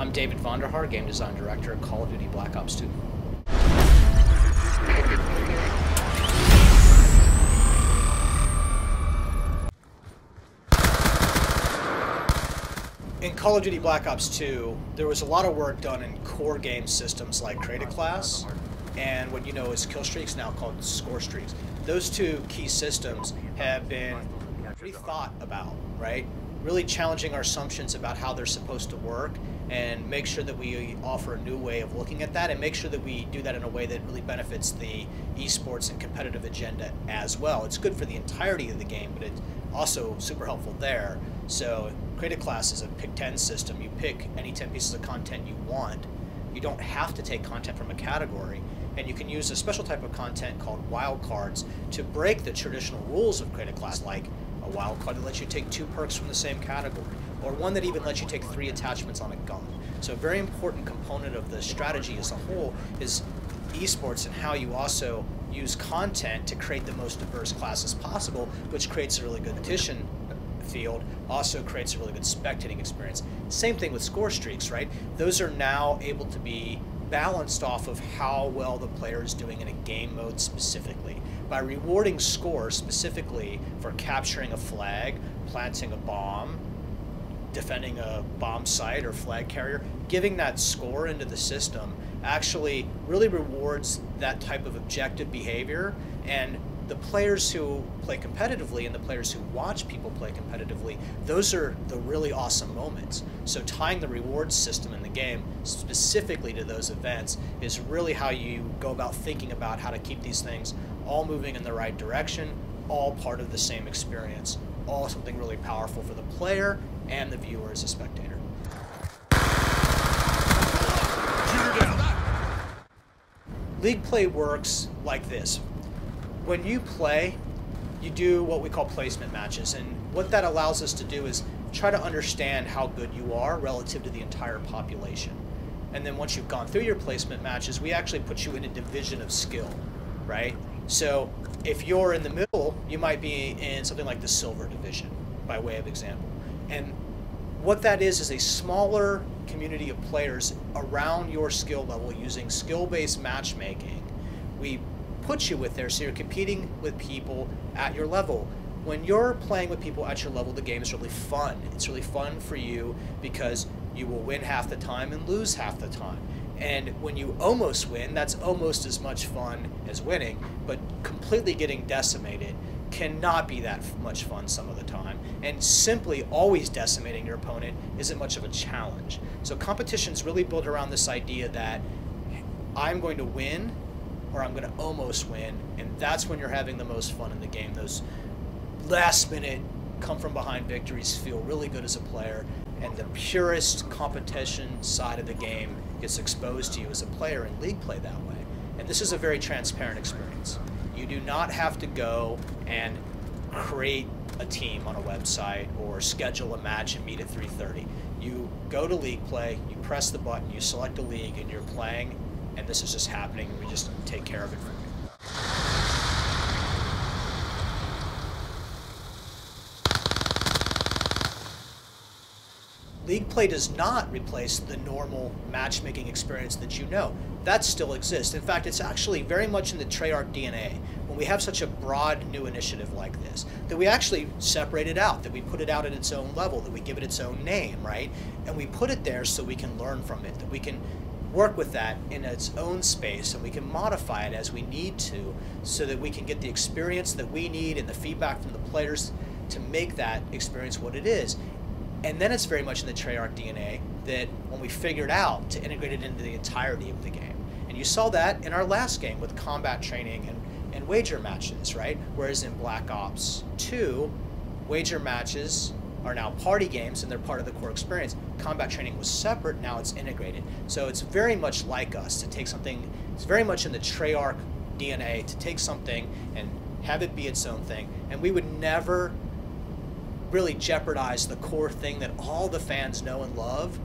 I'm David Vonderhaarem, Game Design Director at Call of Duty Black Ops 2. In Call of Duty Black Ops 2, there was a lot of work done in core game systems like Create a Class and what you know as kill streaks, now called score streaks. Those two key systems have been rethought about, right? Really challenging our assumptions about how they're supposed to work and make sure that we offer a new way of looking at that and make sure that we do that in a way that really benefits the esports and competitive agenda as well. It's good for the entirety of the game, but it's also super helpful there. So Create a Class is a pick 10 system. You pick any 10 pieces of content you want. You don't have to take content from a category, and you can use a special type of content called wildcards to break the traditional rules of Create a Class, like a wildcard that lets you take 2 perks from the same category, or one that even lets you take 3 attachments on a gun. So a very important component of the strategy as a whole is esports and how you also use content to create the most diverse classes possible, which creates a really good competition field, also creates a really good spectating experience. Same thing with score streaks, right? Those are now able to be balanced off of how well the player is doing in a game mode specifically. By rewarding scores specifically for capturing a flag, planting a bomb, defending a bomb site or flag carrier, giving that score into the system actually really rewards that type of objective behavior, and the players who play competitively and the players who watch people play competitively, those are the really awesome moments. So tying the rewards system in the game specifically to those events is really how you go about thinking about how to keep these things all moving in the right direction, all part of the same experience, all something really powerful for the player and the viewer as a spectator. League play works like this. When you play, you do what we call placement matches, and what that allows us to do is try to understand how good you are relative to the entire population. And then once you've gone through your placement matches, we actually put you in a division of skill, right? So if you're in the middle, you might be in something like the silver division, by way of example. And what that is a smaller community of players around your skill level using skill-based matchmaking. We put you with there, so you're competing with people at your level. When you're playing with people at your level, the game is really fun. It's really fun for you because you will win half the time and lose half the time. And when you almost win, that's almost as much fun as winning, but completely getting decimated cannot be that much fun some of the time. And simply always decimating your opponent isn't much of a challenge. So competition's really built around this idea that I'm going to win or I'm going to almost win, and that's when you're having the most fun in the game. Those last minute come from behind victories feel really good as a player, and the purest competition side of the game gets exposed to you as a player in league play that way. And this is a very transparent experience. You do not have to go and create a team on a website or schedule a match and meet at 3:30. You go to league play, you press the button, you select a league, and you're playing, and this is just happening, and we just take care of it for you. League play does not replace the normal matchmaking experience that you know. That still exists. In fact, it's actually very much in the Treyarch DNA. When we have such a broad new initiative like this, that we actually separate it out, that we put it out at its own level, that we give it its own name, right? And we put it there so we can learn from it, that we can work with that in its own space, and we can modify it as we need to so that we can get the experience that we need and the feedback from the players to make that experience what it is. And then it's very much in the Treyarch DNA that when we figured out to integrate it into the entirety of the game. And you saw that in our last game with combat training and wager matches, right? Whereas in Black Ops 2, wager matches are now party games and they're part of the core experience. Combat training was separate, now it's integrated. So it's very much like us to take something, it's very much in the Treyarch DNA to take something and have it be its own thing. And we would never really jeopardize the core thing that all the fans know and love,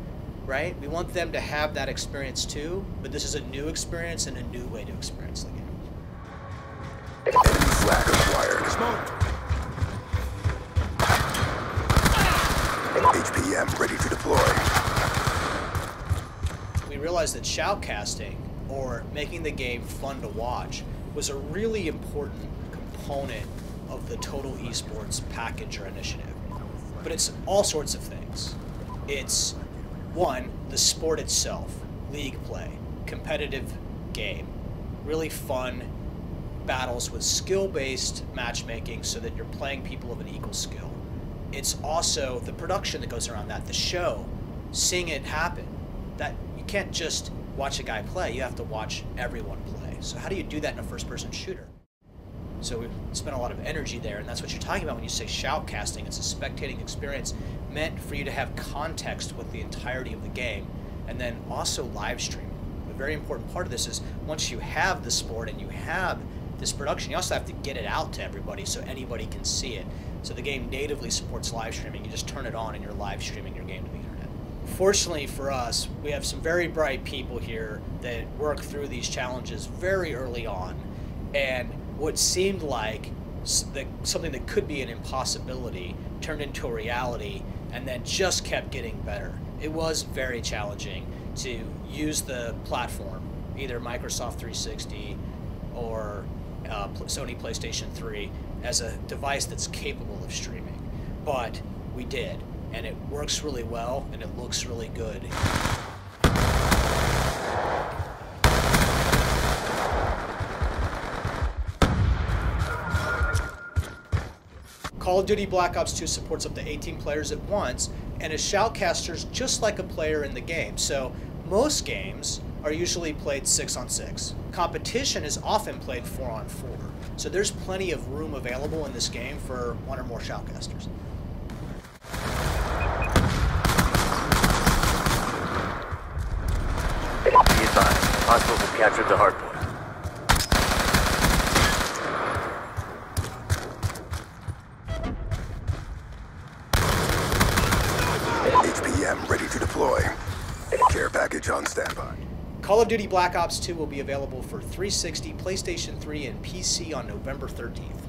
right? We want them to have that experience too, but this is a new experience and a new way to experience the game. Enemy flag acquired. HPM ready to deploy. we realized that shoutcasting, or making the game fun to watch, was a really important component of the total esports package or initiative. But it's all sorts of things. It's, one, the sport itself, league play, competitive game, really fun battles with skill-based matchmaking so that you're playing people of an equal skill. It's also the production that goes around that, the show, seeing it happen. That you can't just watch a guy play, you have to watch everyone play. So how do you do that in a first-person shooter? So we spent a lot of energy there, and that's what you're talking about when you say shoutcasting. It's a spectating experience meant for you to have context with the entirety of the game, and then also live streaming. A very important part of this is once you have the sport and you have this production, you also have to get it out to everybody so anybody can see it. So the game natively supports live streaming. You just turn it on and you're live streaming your game to the internet. Fortunately for us, we have some very bright people here that work through these challenges very early on, and what seemed like something that could be an impossibility turned into a reality and then just kept getting better. It was very challenging to use the platform, either Microsoft 360 or Sony PlayStation 3, as a device that's capable of streaming. But we did, and it works really well, and it looks really good. Call of Duty Black Ops 2 supports up to 18 players at once, and is shoutcasters just like a player in the game. So most games are usually played 6-on-6. Competition is often played 4-on-4. So there's plenty of room available in this game for one or more shoutcasters. Be advised, hostiles have captured the hardpoint. HPM ready to deploy. Care package on standby. Call of Duty Black Ops 2 will be available for 360, PlayStation 3, and PC on November 13th.